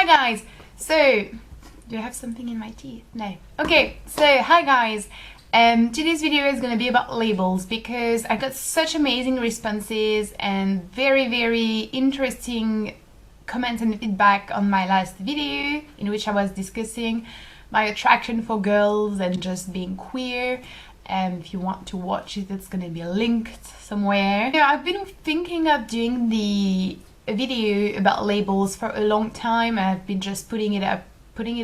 guys, so do I have something in my teeth? No. Okay, so hi guys. Today's video is going to be about labels because I got such amazing responses and very interesting comments and feedback on my last video in which I was discussing my attraction for girls and just being queer. If you want to watch it, it's going to be linked somewhere. Yeah, I've been thinking of doing a video about labels for a long time. I've been just putting it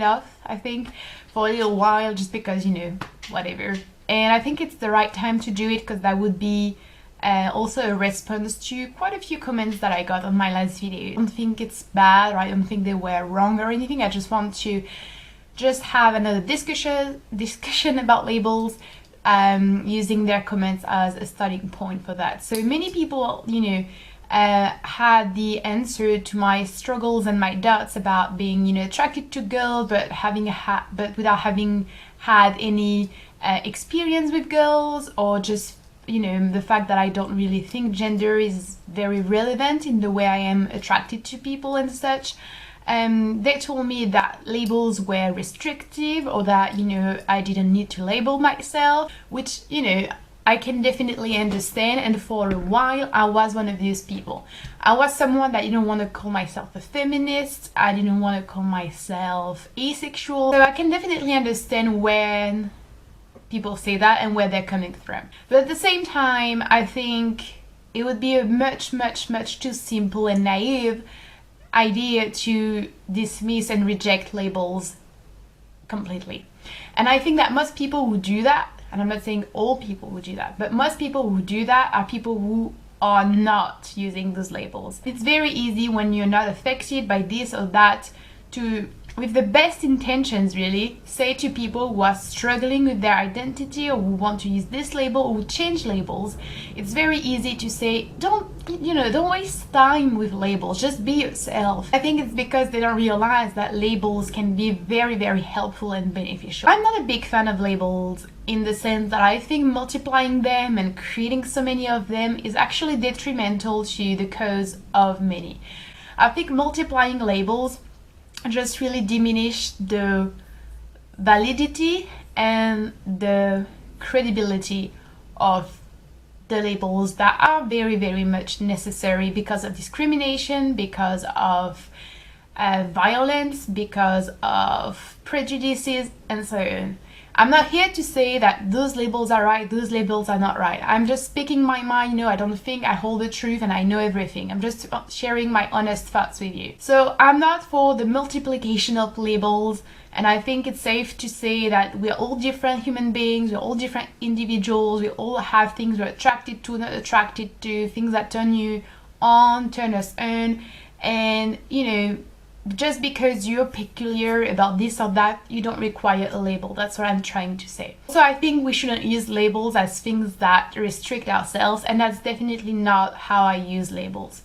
off, I think, for a little while, just because, you know, whatever. And I think it's the right time to do it because that would be also a response to quite a few comments that I got on my last video. I don't think it's bad, or I don't think they were wrong or anything. I just want to have another discussion about labels, using their comments as a starting point for that. So many people, you know, had the answer to my struggles and my doubts about being, you know, attracted to girls, but without having had any experience with girls, or just, you know, the fact that I don't really think gender is very relevant in the way I am attracted to people and such. They told me that labels were restrictive, or that, you know, I didn't need to label myself, which, you know, I can definitely understand. And for a while I was one of those people. I was someone that didn't want to call myself a feminist. I didn't want to call myself asexual. So I can definitely understand when people say that and where they're coming from. But at the same time, I think it would be a much too simple and naive idea to dismiss and reject labels completely. And I think that most people who do that, and I'm not saying all people who do that, but most people who do that are people who are not using those labels. It's very easy when you're not affected by this or that to, with the best intentions really, say to people who are struggling with their identity, or who want to use this label, or who change labels, it's very easy to say, don't waste time with labels, just be yourself. I think it's because they don't realize that labels can be very helpful and beneficial. I'm not a big fan of labels in the sense that I think multiplying them and creating so many of them is actually detrimental to the cause of many. I think multiplying labels just really diminish the validity and the credibility of the labels that are very much necessary because of discrimination, because of violence, because of prejudices, and so on. I'm not here to say that those labels are right, those labels are not right. I'm just speaking my mind. You know, I don't think I hold the truth and I know everything. I'm just sharing my honest thoughts with you. So I'm not for the multiplication of labels, and I think it's safe to say that we're all different human beings, we're all different individuals, we all have things we're attracted to, not attracted to, things that turn you on, turn us on, and, you know, just because you're peculiar about this or that, you don't require a label. That's what I'm trying to say. So I think we shouldn't use labels as things that restrict ourselves, and that's definitely not how I use labels.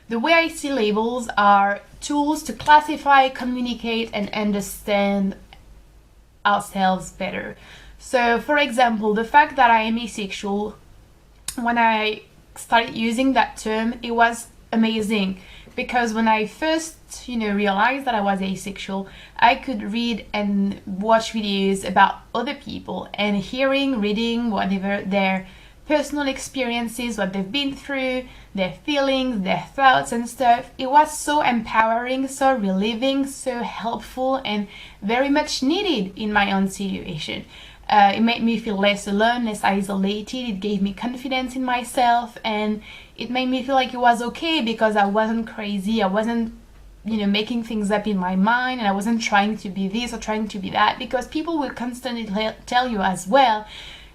The way I see labels are tools to classify, communicate, and understand ourselves better. So for example, the fact that I am asexual, when I started using that term, it was amazing. Because when I first, you know, realized that I was asexual, I could read and watch videos about other people, and reading whatever their personal experiences, what they've been through, their feelings, their thoughts and stuff. It was so empowering, so relieving, so helpful, and very much needed in my own situation. It made me feel less alone, less isolated. It gave me confidence in myself, and it made me feel like it was okay because I wasn't crazy. I wasn't, you know, making things up in my mind, and I wasn't trying to be this or trying to be that, because people will constantly tell you as well,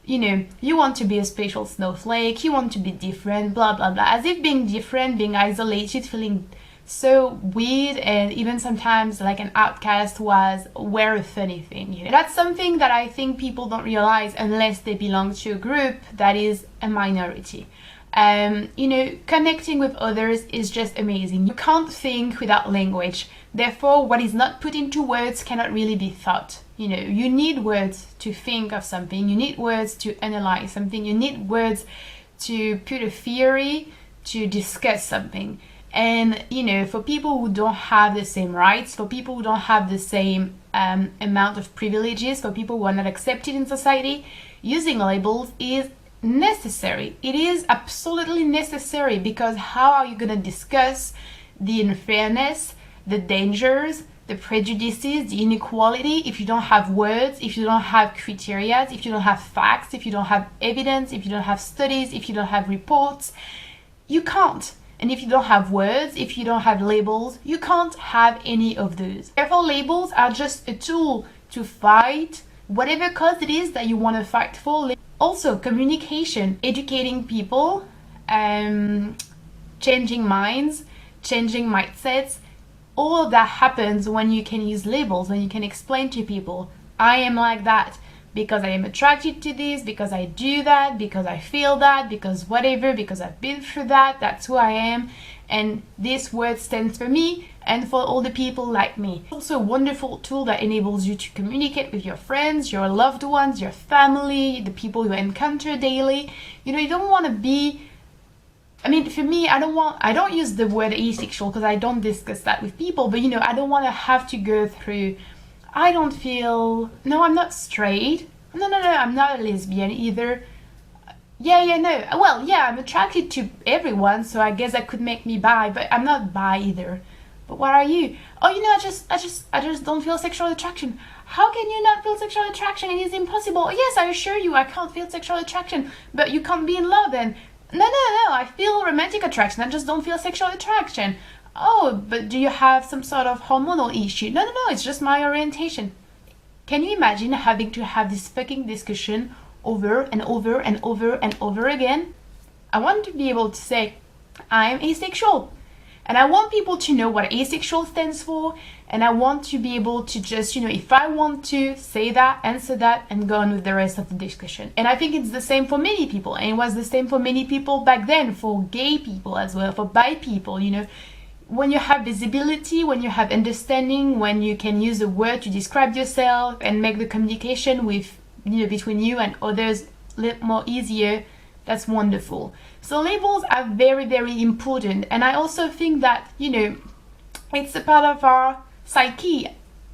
you know, you want to be a special snowflake, you want to be different, blah blah blah, as if being different, being isolated, feeling so weird, and even sometimes like an outcast were a funny thing, you know. That's something that I think people don't realize unless they belong to a group that is a minority. You know, connecting with others is just amazing. You can't think without language. Therefore, what is not put into words cannot really be thought. You know, you need words to think of something. You need words to analyze something. You need words to put a theory, to discuss something. And you know, for people who don't have the same rights, for people who don't have the same amount of privileges, for people who are not accepted in society, using labels is necessary. It is absolutely necessary, because how are you going to discuss the unfairness, the dangers, the prejudices, the inequality if you don't have words, if you don't have criteria, if you don't have facts, if you don't have evidence, if you don't have studies, if you don't have reports? You can't. And if you don't have words, if you don't have labels, you can't have any of those. Therefore, labels are just a tool to fight whatever cause it is that you want to fight for. Also, communication, educating people, changing minds, changing mindsets. All of that happens when you can use labels, when you can explain to people, I am like that because I am attracted to this, because I do that, because I feel that, because whatever, because I've been through that, that's who I am. And this word stands for me and for all the people like me. It's also a wonderful tool that enables you to communicate with your friends, your loved ones, your family, the people you encounter daily. You know, you don't want to be, I mean, for me, I don't use the word asexual because I don't discuss that with people, but you know, I don't want to have to go through, no, I'm not straight. No, I'm not a lesbian either. I'm attracted to everyone, so I guess that could make me bi, but I'm not bi either. But what are you? Oh, you know, I just don't feel sexual attraction. How can you not feel sexual attraction? It is impossible. Yes, I assure you, I can't feel sexual attraction, but you can't be in love then. No, I feel romantic attraction, I just don't feel sexual attraction. Oh, but do you have some sort of hormonal issue? No, it's just my orientation. Can you imagine having to have this fucking discussion over and over and over and over again? I want to be able to say, I'm asexual. And I want people to know what asexual stands for. And I want to be able to just, you know, if I want to say that, answer that, and go on with the rest of the discussion. And I think it's the same for many people. And it was the same for many people back then, for gay people as well, for bi people, you know. When you have visibility, when you have understanding, when you can use a word to describe yourself and make the communication with, you know, between you and others a little more easier, that's wonderful. So labels are very, very important. And I also think that, you know, it's a part of our psyche.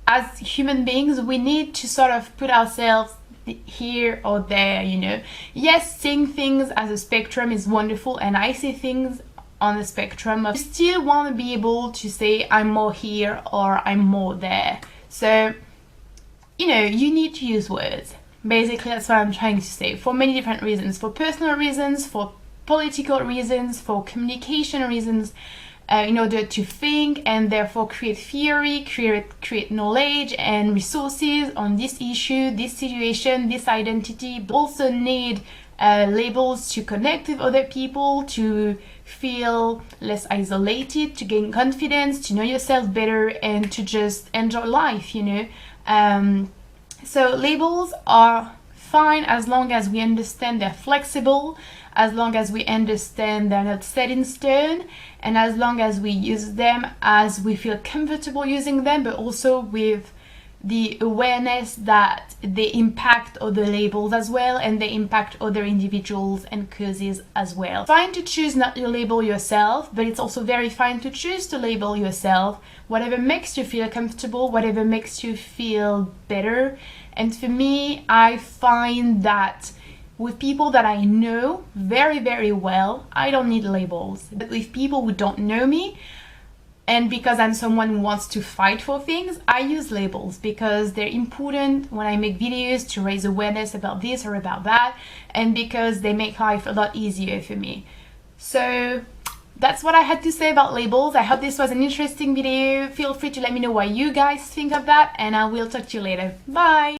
As human beings, we need to sort of put ourselves here or there, you know. Yes, seeing things as a spectrum is wonderful, and I see things on the spectrum. I still want to be able to say I'm more here or I'm more there. So, you know, you need to use words. Basically, that's what I'm trying to say, for many different reasons, for personal reasons, for political reasons, for communication reasons, in order to think and therefore create theory, create knowledge and resources on this issue, this situation, this identity. But also need labels to connect with other people, to feel less isolated, to gain confidence, to know yourself better, and to just enjoy life, you know. So labels are fine as long as we understand they're flexible, as long as we understand they're not set in stone, and as long as we use them as we feel comfortable using them, but also with the awareness that they impact other labels as well, and they impact other individuals and causes as well. It's fine to choose not to label yourself, but it's also very fine to choose to label yourself. Whatever makes you feel comfortable, whatever makes you feel better. And for me, I find that with people that I know very, very well, I don't need labels. But with people who don't know me, and because I'm someone who wants to fight for things, I use labels because they're important when I make videos to raise awareness about this or about that, and because they make life a lot easier for me. So that's what I had to say about labels. I hope this was an interesting video. Feel free to let me know what you guys think of that, and I will talk to you later. Bye!